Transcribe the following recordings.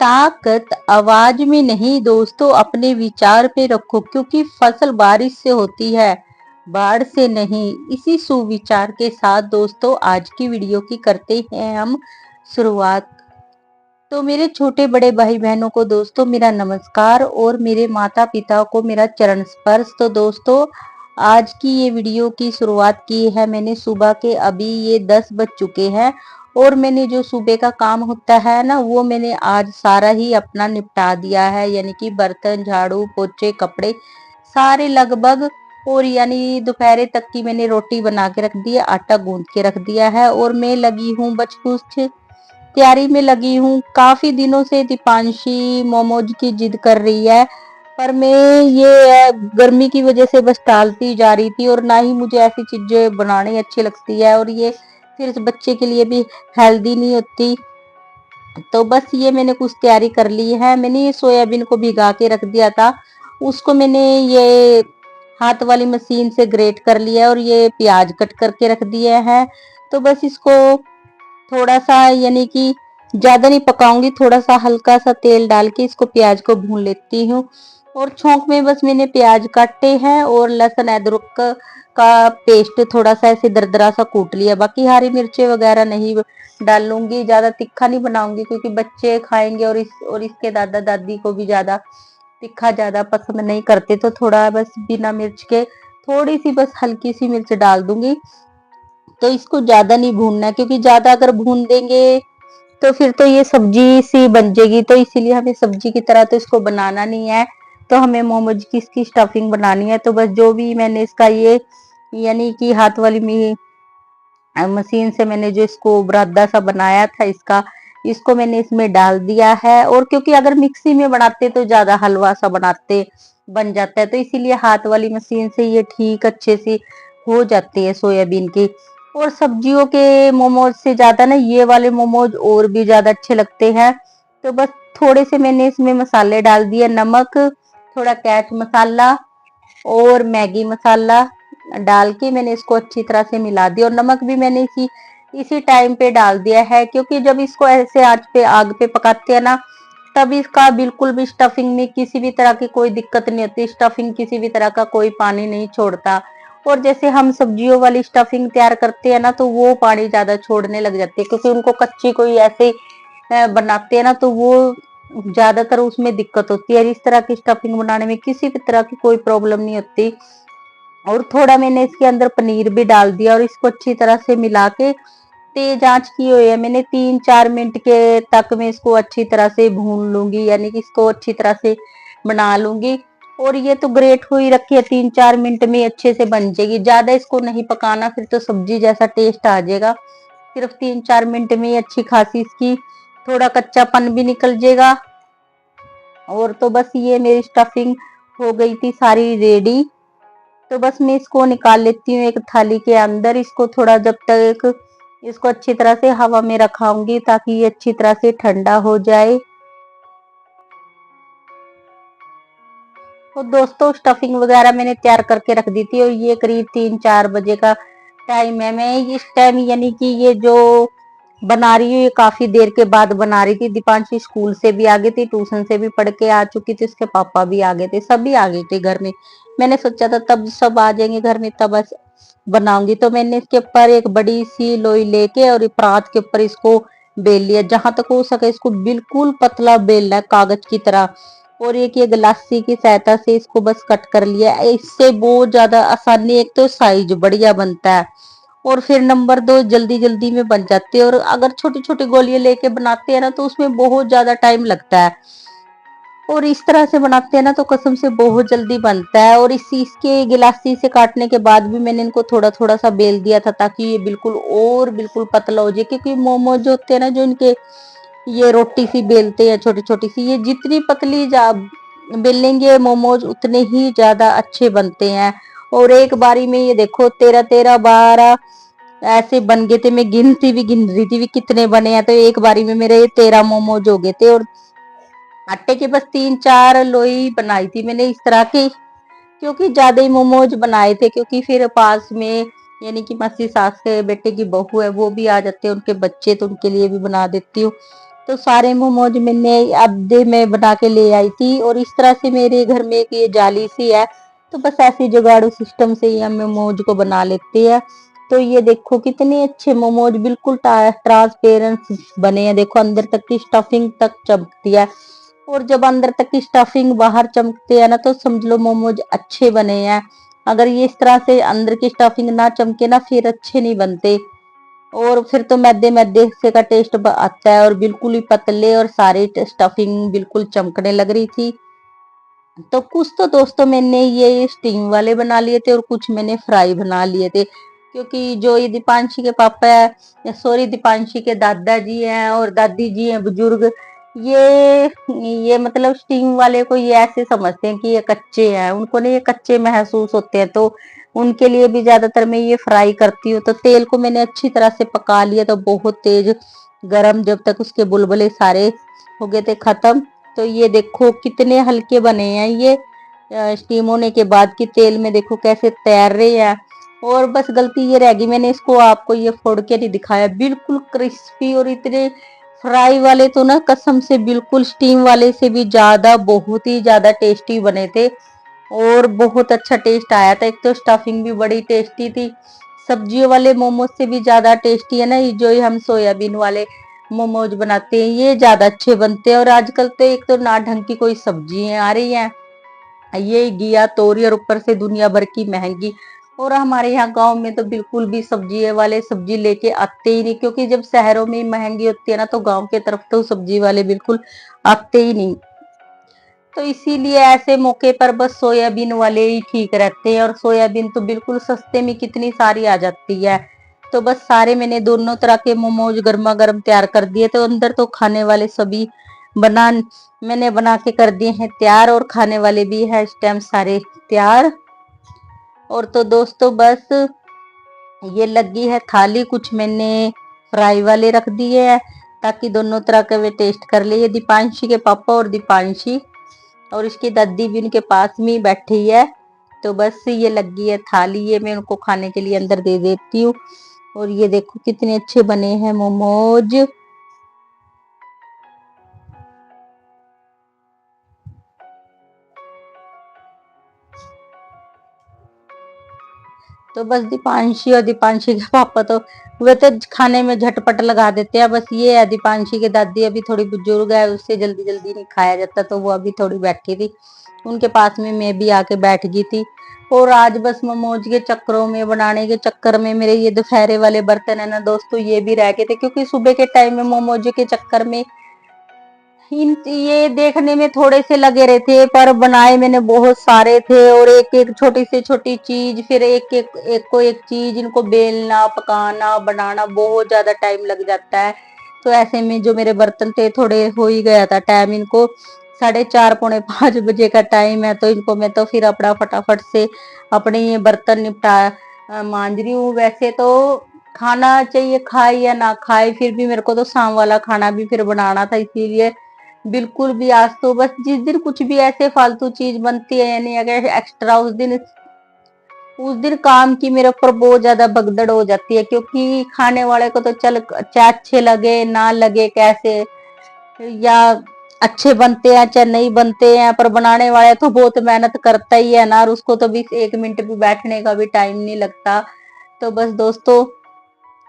ताकत आवाज में नहीं दोस्तों, अपने विचार पे रखो, क्योंकि फसल बारिश से होती है, बाढ़ से नहीं। इसी सुविचार के साथ दोस्तों आज की वीडियो की करते हैं हम शुरुआत। तो मेरे छोटे बड़े भाई बहनों को दोस्तों मेरा नमस्कार, और मेरे माता पिता को मेरा चरण स्पर्श। तो दोस्तों आज की ये वीडियो की शुरुआत की है मैंने सुबह के, अभी ये 10 बज चुके हैं, और मैंने जो सुबह का काम होता है ना, वो मैंने आज सारा ही अपना निपटा दिया है। यानी कि बर्तन, झाड़ू, पोछे, कपड़े सारे लगभग। और यानी दोपहर तक की मैंने रोटी बना के रख दी है, आटा गूंद के रख दिया है, और मैं लगी हूँ बस कुछ तैयारी में लगी हूँ। काफी दिनों से दीपांशी मोमोज की जिद कर रही है, पर मैं ये गर्मी की वजह से बस टालती जा रही थी, और ना ही मुझे ऐसी चीजें बनानी अच्छी लगती है, और ये फिर इस बच्चे के लिए भी हेल्दी नहीं होती। तो बस ये मैंने कुछ तैयारी कर ली है। मैंने ये सोयाबीन को भिगा के रख दिया था, उसको मैंने ये हाथ वाली मशीन से ग्रेट कर लिया, और ये प्याज कट करके रख दिया है। तो बस इसको थोड़ा सा यानी कि ज्यादा नहीं पकाऊंगी, थोड़ा सा हल्का सा तेल डाल के इसको प्याज को भून लेती हूँ। और छोंक में बस मैंने प्याज काटे हैं, और लहसुन अदरक का पेस्ट थोड़ा सा ऐसे दरदरा सा कूट लिया। बाकी हरी मिर्चें वगैरह नहीं डालूंगी, ज्यादा तीखा नहीं बनाऊंगी, क्योंकि बच्चे खाएंगे, और इसके दादा दादी को भी ज्यादा तीखा ज्यादा पसंद नहीं करते। तो थोड़ा बस बिना मिर्च के थोड़ी सी बस हल्की सी मिर्च डाल दूंगी। तो इसको ज्यादा नहीं भूनना है, क्योंकि ज्यादा अगर भून देंगे तो फिर तो ये सब्जी सी बन जाएगी। तो इसीलिए हमें सब्जी की तरह तो इसको बनाना नहीं है, तो हमें मोमोज की इसकी स्टफिंग बनानी है। तो बस जो भी मैंने इसका ये यानी कि हाथ वाली मशीन से मैंने जो इसको बुरादा सा बनाया था इसको मैंने इसमें डाल दिया है। और क्योंकि अगर मिक्सी में बनाते तो ज्यादा हलवा सा बनाते बन जाता है, तो इसीलिए हाथ वाली मशीन से ये ठीक अच्छे से हो जाती है सोयाबीन की। और सब्जियों के मोमोज से ज्यादा ना ये वाले मोमोज और भी ज्यादा अच्छे लगते हैं। तो बस थोड़े से मैंने इसमें मसाले डाल दिए, नमक, थोड़ा कैच मसाला और मैगी मसाला डाल के मैंने इसको अच्छी तरह से मिला दिया। और नमक भी मैंने इसी टाइम पे डाल दिया है, क्योंकि जब इसको ऐसे आग पे पकाते हैं ना, तब इसका बिल्कुल भी स्टफिंग में किसी भी तरह की कोई दिक्कत नहीं होती। स्टफिंग किसी भी तरह का कोई पानी नहीं छोड़ता। और जैसे हम सब्जियों वाली स्टफिंग तैयार करते हैं ना, तो वो पानी ज्यादा छोड़ने लग जाती है, क्योंकि उनको कच्ची कोई ऐसे बनाते हैं ना, तो वो ज्यादातर उसमें दिक्कत होती है। इस तरह की स्टफिंग बनाने में किसी भी तरह की कोई प्रॉब्लम नहीं होती। और थोड़ा मैंने इसके अंदर पनीर भी डाल दिया, और इसको अच्छी तरह से मिला के तेज आंच की हुई है मैंने 3-4 मिनट के तक मैं इसको अच्छी तरह से भून लूंगी, यानी कि इसको अच्छी तरह से बना लूंगी। और ये तो ग्रेट हुई रखी है, 3-4 मिनट में अच्छे से बन जाएगी। ज्यादा इसको नहीं पकाना, फिर तो सब्जी जैसा टेस्ट आ जाएगा। सिर्फ 3-4 मिनट में अच्छी खासी इसकी थोड़ा कच्चापन भी निकल जाएगा। और तो बस ये मेरी स्टफिंग हो गई थी सारी रेडी। तो बस मैं इसको निकाल लेती हूँ एक थाली के अंदर। इसको थोड़ा जब तक इसको अच्छी तरह से हवा में रखाऊंगी, ताकि ये अच्छी तरह से ठंडा हो जाए। तो दोस्तों स्टफिंग वगैरह मैंने तैयार करके रख दी थी, और ये करीब 3-4 बजे का टाइम है। मैं इस टाइम यानी कि ये जो बना रही हूँ, ये काफी देर के बाद बना रही थी। दीपांशी स्कूल से भी आ गई थी, ट्यूशन से भी पढ़ के आ चुकी थी, उसके पापा भी आ गए थे, सभी आ गए थे घर में। मैंने सोचा था तब सब आ जाएंगे घर में तब बस बनाऊंगी। तो मैंने इसके ऊपर एक बड़ी सी लोई लेके और परात के ऊपर इसको बेल लिया। जहां तक हो सके इसको बिल्कुल पतला बेलना है, कागज की तरह। और एक ये गलासी की सहायता से इसको बस कट कर लिया। इससे बहुत ज्यादा आसानी, एक तो साइज बढ़िया बनता है, और फिर नंबर 2 जल्दी जल्दी में बन जाते हैं। और अगर छोटी छोटी गोलियां लेके बनाते हैं ना, तो उसमें बहुत ज्यादा टाइम लगता है। और इस तरह से बनाते हैं ना, तो कसम से बहुत जल्दी बनता है। और इसके गिलासी से काटने के बाद भी मैंने इनको थोड़ा थोड़ा सा बेल दिया था, ताकि ये बिल्कुल पतला हो जाए। क्योंकि मोमोज जो होते हैं ना, जो इनके ये रोटी सी बेलते हैं छोटी छोटी सी, ये जितनी पतली बेलेंगे मोमोज उतने ही ज्यादा अच्छे बनते हैं। और एक बारी में ये देखो 13-12 ऐसे बन गए थे। मैं गिन रही थी भी कितने बने हैं। तो एक बारी में मेरे 13 मोमोज हो गए थे। और आटे की बस 3-4 लोई बनाई थी मैंने इस तरह की, क्योंकि ज्यादा ही मोमोज बनाए थे। क्योंकि फिर पास में यानी कि मासी सास के बेटे की बहू है, वो भी आ जाते हैं, उनके बच्चे, तो उनके लिए भी बना देती हूँ। तो सारे मोमोज मैंने आधे में बना के ले आई थी और इस तरह से मेरे घर में एक ये जाली सी है, तो बस ऐसे जुगाड़ू सिस्टम से ही हम मोमोज को बना लेते हैं। तो ये देखो कितने अच्छे मोमोज बिल्कुल ट्रांसपेरेंट बने हैं, देखो अंदर तक की स्टफिंग तक चमकती है। और जब अंदर तक की स्टफिंग बाहर चमकते हैं ना तो समझ लो मोमोज अच्छे बने हैं। अगर ये इस तरह से अंदर की स्टफिंग ना चमके ना फिर अच्छे नहीं बनते, और फिर तो मैदे मैदे से का टेस्ट आता है। और बिल्कुल ही पतले और सारी स्टफिंग बिल्कुल चमकने लग रही थी। तो कुछ तो दोस्तों मैंने ये स्टीम वाले बना लिए थे और कुछ मैंने फ्राई बना लिए थे, क्योंकि जो ये दीपांशी के पापा है, सॉरी दीपांशी के दादाजी हैं और दादी जी हैं बुजुर्ग, ये मतलब स्टीम वाले को ये ऐसे समझते हैं कि ये कच्चे हैं, उनको नहीं ये कच्चे महसूस होते हैं। तो उनके लिए भी ज्यादातर मैं ये फ्राई करती हूँ। तो तेल को मैंने अच्छी तरह से पका लिया, तो बहुत तेज गरम, जब तक उसके बुलबुले सारे हो गए थे खत्म। तो ये देखो कितने हल्के बने हैं ये स्टीम होने के बाद की तेल में, देखो कैसे तैर रहे हैं। और बस गलती ये रह गई, मैंने इसको आपको ये फोड़ के नहीं दिखाया, बिल्कुल क्रिस्पी और इतने फ्राई वाले तो ना कसम से बिल्कुल स्टीम वाले से भी ज्यादा बहुत ही ज्यादा टेस्टी बने थे। और बहुत अच्छा टेस्ट आया था, एक तो स्टफिंग भी बड़ी टेस्टी थी। सब्जियों वाले मोमोज से भी ज्यादा टेस्टी है ना ये जो हम सोयाबीन वाले मोमोज बनाते हैं, ये ज्यादा अच्छे बनते हैं। और आजकल तो एक तो ना ढंग की कोई सब्जी आ रही है, ये घिया तोरी और ऊपर से दुनिया भर की महंगी। और हमारे यहाँ गांव में तो बिल्कुल भी सब्जी वाले सब्जी लेके आते ही नहीं, क्योंकि जब शहरों में महंगी होती है ना तो गांव के तरफ तो सब्जी वाले बिल्कुल आते ही नहीं। तो इसीलिए ऐसे मौके पर बस सोयाबीन वाले ही ठीक रहते हैं, और सोयाबीन तो बिल्कुल सस्ते में कितनी सारी आ जाती है। तो बस सारे मैंने दोनों तरह के मोमोज गर्मा गर्म तैयार कर दिए, तो अंदर तो खाने वाले सभी बना मैंने बना के कर दिए हैं तैयार, और खाने वाले भी है इस टाइम सारे तैयार। और तो दोस्तों बस ये लगी है थाली, कुछ मैंने फ्राई वाले रख दिए हैं ताकि दोनों तरह के वे टेस्ट कर ले। ये दीपांशी के पापा और दीपांशी और इसकी दादी भी उनके पास में ही बैठी है। तो बस ये लगी है थाली, ये मैं उनको खाने के लिए अंदर दे देती हूँ। और ये देखो कितने अच्छे बने हैं मोमोज। तो बस दीपांशी और दीपांशी के पापा तो वे तो खाने में झटपट लगा देते हैं। बस ये है दीपांशी की दादी अभी थोड़ी बुजुर्ग है, उससे जल्दी जल्दी नहीं खाया जाता, तो वो अभी थोड़ी बैठी थी उनके पास में, मैं भी आके बैठ गई थी। और आज बस मोमोज के चक्करों में बनाने के चक्कर में मेरे ये दोपहरे वाले बर्तन है ना दोस्तों ये भी रह गए थे, क्योंकि सुबह के टाइम में मोमोज के चक्कर में ये देखने में थोड़े से लगे रहे थे, पर बनाए मैंने बहुत सारे थे। और एक एक छोटी से छोटी चीज, फिर एक को एक चीज, इनको बेलना पकाना बनाना बहुत ज्यादा टाइम लग जाता है। तो ऐसे में जो मेरे बर्तन थे थोड़े हो ही गया था टाइम, इनको 4:30 पौने 5 बजे का टाइम है, तो इनको मैं तो फिर अपना फटाफट से अपने ये बर्तन निपटा मांज रही हूँ। वैसे तो खाना चाहिए खाए या ना खाए, फिर भी मेरे को तो शाम वाला खाना भी फिर बनाना था, इसीलिए बिल्कुल भी आज तो बस जिस दिन कुछ भी ऐसे फालतू चीज बनती है यानी अगर एक्स्ट्रा उस दिन काम की मेरे ऊपर बहुत ज्यादा भगदड़ हो जाती है, क्योंकि खाने वाले को तो चल चाहे अच्छे लगे ना लगे कैसे, या अच्छे बनते हैं चाहे नहीं बनते हैं, पर बनाने वाले तो बहुत मेहनत करता ही है ना, और उसको तो भी 1 मिनट भी बैठने का भी टाइम नहीं लगता। तो बस दोस्तों,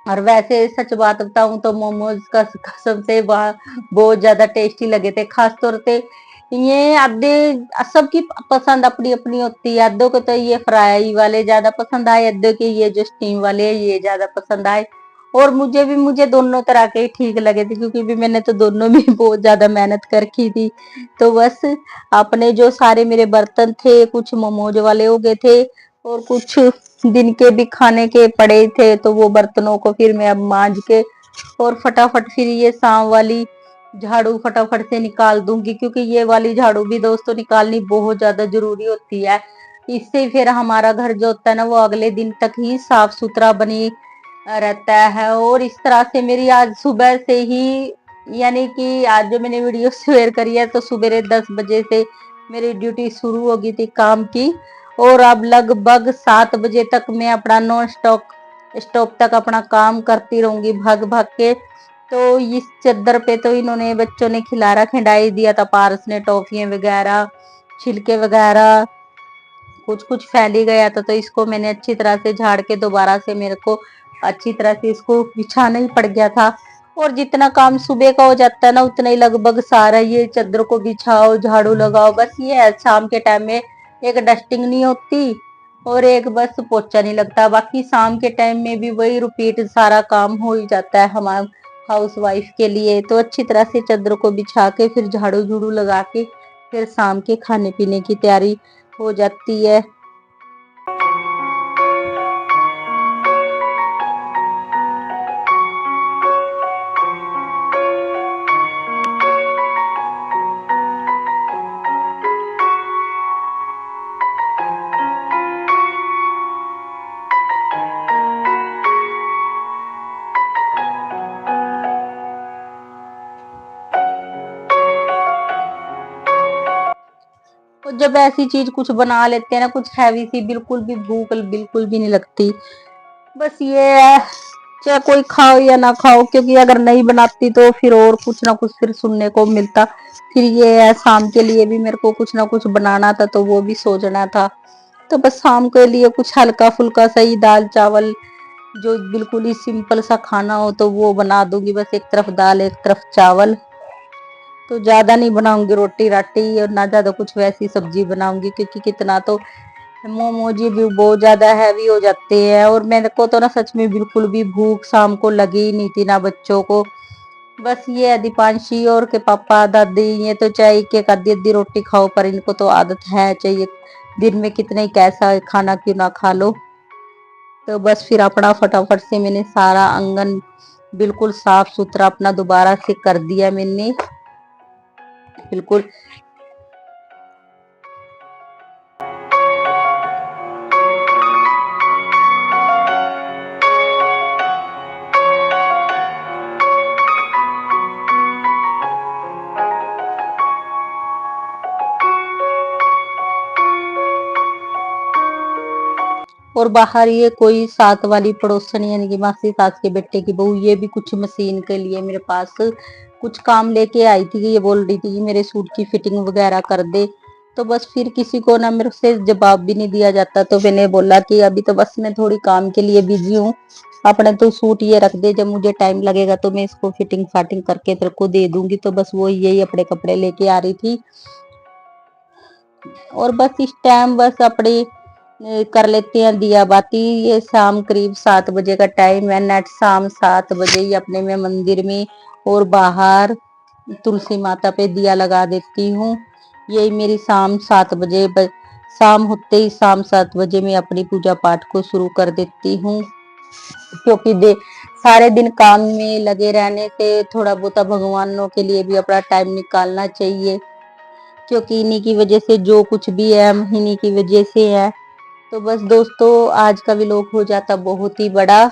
और वैसे सच बात बताऊं तो मोमोज का कसम से बहुत ज्यादा टेस्टी लगे थे, खास तौर पे ये आधे सबकी पसंद अपनी अपनी होती है, आधों को तो ये फ्राई वाले ज्यादा पसंद आए, आधों के ये जो स्टीम वाले है ये ज्यादा पसंद आए। और मुझे दोनों तरह के ही ठीक लगे थे, क्योंकि भी मैंने तो दोनों में बहुत ज्यादा मेहनत कर की थी। तो बस अपने जो सारे मेरे बर्तन थे कुछ मोमोज वाले हो गए थे, और कुछ दिन के भी खाने के पड़े थे, तो वो बर्तनों को फिर मैं अब मांज के और फटाफट फिर ये शाम वाली झाड़ू फटाफट से निकाल दूंगी, क्योंकि ये वाली झाड़ू भी दोस्तों निकालनी बहुत ज्यादा जरूरी होती है। इससे फिर हमारा घर जो होता है ना वो अगले दिन तक ही साफ सुथरा बनी रहता है। और इस तरह से मेरी आज सुबह से ही, यानी कि आज जो मैंने वीडियो शेयर करी है तो सुबह 10 बजे से मेरी ड्यूटी शुरू हो गई थी काम की, और अब लगभग 7 बजे तक मैं अपना नॉन स्टॉप तक अपना काम करती रहूंगी भाग भाग के। तो इस चद्दर पे तो इन्होंने बच्चों ने खिलारा खिंडाई दिया था, पारस ने टॉफियां वगैरह, छिलके वगैरह कुछ कुछ फैल ही गया था। तो इसको मैंने अच्छी तरह से झाड़ के दोबारा से मेरे को अच्छी तरह से इसको बिछाना ही पड़ गया था। और जितना काम सुबह का हो जाता है ना, उतना ही लगभग सारा ये चादर को बिछाओ, झाड़ू लगाओ, बस ये है शाम के टाइम में एक डस्टिंग नहीं होती और एक बस पोछा नहीं लगता। बाकी शाम के टाइम में भी वही रिपीट सारा काम हो ही जाता है हमारे हाउस वाइफ के लिए। तो अच्छी तरह से चादर को बिछा के फिर झाड़ू झूड़ू लगा के फिर शाम के खाने पीने की तैयारी हो जाती है। तो जब ऐसी चीज कुछ बना लेते हैं ना, कुछ हैवी सी, बिल्कुल भी भूख बिल्कुल भी नहीं लगती। बस ये है, चाहे कोई खाओ या ना खाओ, क्योंकि अगर नहीं बनाती तो फिर और कुछ ना कुछ फिर सुनने को मिलता। फिर ये है, शाम के लिए भी मेरे को कुछ ना कुछ बनाना था, तो वो भी सोचना था। तो बस शाम के लिए कुछ हल्का फुल्का सही दाल चावल, जो बिल्कुल ही सिंपल सा खाना हो तो वो बना दूंगी। बस एक तरफ दाल एक तरफ चावल, तो ज्यादा नहीं बनाऊंगी रोटी राटी, और ना ज्यादा कुछ वैसी सब्जी बनाऊंगी, क्योंकि कितना तो मोमोज ये भी बहुत ज्यादा हैवी हो जाते हैं। और मेरे को तो ना सच में बिल्कुल भी भूख शाम को लगी ही नहीं थी, ना बच्चों को। बस ये दीपांशी और के पापा दादी ये तो चाहे एक आधी आधी रोटी खाओ, पर इनको तो आदत है चाहिए दिन में कितना ही कैसा खाना क्यों ना खा लो। तो बस फिर अपना फटाफट से मैंने सारा आंगन बिल्कुल साफ सुथरा अपना दोबारा से कर दिया मैंने बिल्कुल। और बाहर ये कोई साथ वाली पड़ोसन यानी कि मासी सास के बेटे की बहू, ये भी कुछ मशीन के लिए मेरे पास कुछ काम लेके आई थी। ये बोल रही थी कि मेरे सूट की फिटिंग वगैरह कर दे। तो बस फिर किसी को ना मेरे से जवाब भी नहीं दिया जाता, तो मैंने बोला कि अभी तो बस मैं थोड़ी काम के लिए बिजी हूँ, अपने तो सूट ये रख दे, जब मुझे टाइम लगेगा तो मैं इसको फिटिंग फाटिंग करके तेरे को दे दूंगी। तो बस वो यही अपने कपड़े लेके आ रही थी। और बस इस टाइम बस अपने कर लेते हैं दिया बाती। ये शाम करीब 7 बजे का टाइम है। नेट शाम 7 बजे ही अपने में मंदिर में और बाहर तुलसी माता पे दिया लगा देती हूँ। यही मेरी शाम 7 बजे शाम होते ही शाम 7 बजे मैं अपनी पूजा पाठ को शुरू कर देती हूँ, क्योंकि सारे दिन काम में लगे रहने से थोड़ा बहुत भगवानों के लिए भी अपना टाइम निकालना चाहिए, क्योंकि इन्हीं की वजह से जो कुछ भी है हम इन्हीं की वजह से है। तो बस दोस्तों आज का व्लॉग हो जाता बहुत ही बड़ा,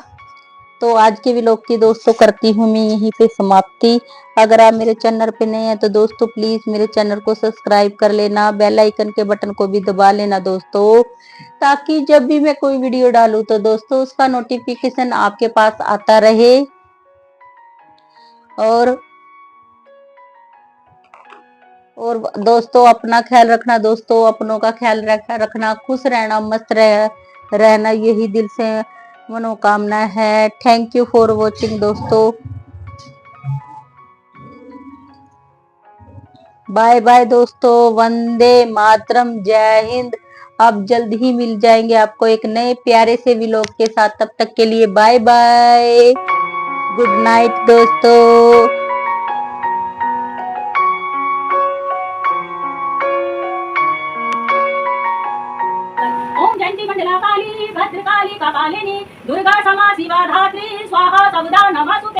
तो आज के व्लॉग की दोस्तों करती हूँ मैं यहीं पे समाप्ति। अगर आप मेरे चैनल पे नए हैं तो दोस्तों प्लीज मेरे चैनल को सब्सक्राइब कर लेना, बेल आइकन के बटन को भी दबा लेना दोस्तों, ताकि जब भी मैं कोई वीडियो डालूं तो दोस्तों उसका नोटिफिकेशन आपके पास आता रहे। और और दोस्तों अपना ख्याल रखना दोस्तों, अपनों का ख्याल रखना, खुश रहना, मस्त रहना, यही दिल से मनोकामना है। थैंक यू फॉर वॉचिंग दोस्तों। बाय बाय दोस्तों, वंदे मातरम, जय हिंद। आप जल्द ही मिल जाएंगे आपको एक नए प्यारे से व्लॉग के साथ। तब तक के लिए बाय बाय, गुड नाइट दोस्तों। ओम जयंती मंडला काली भद्रकाली कपालिनी दुर्गा क्षमा शिवा धात्री स्वाहा सवदा नमस्तुते।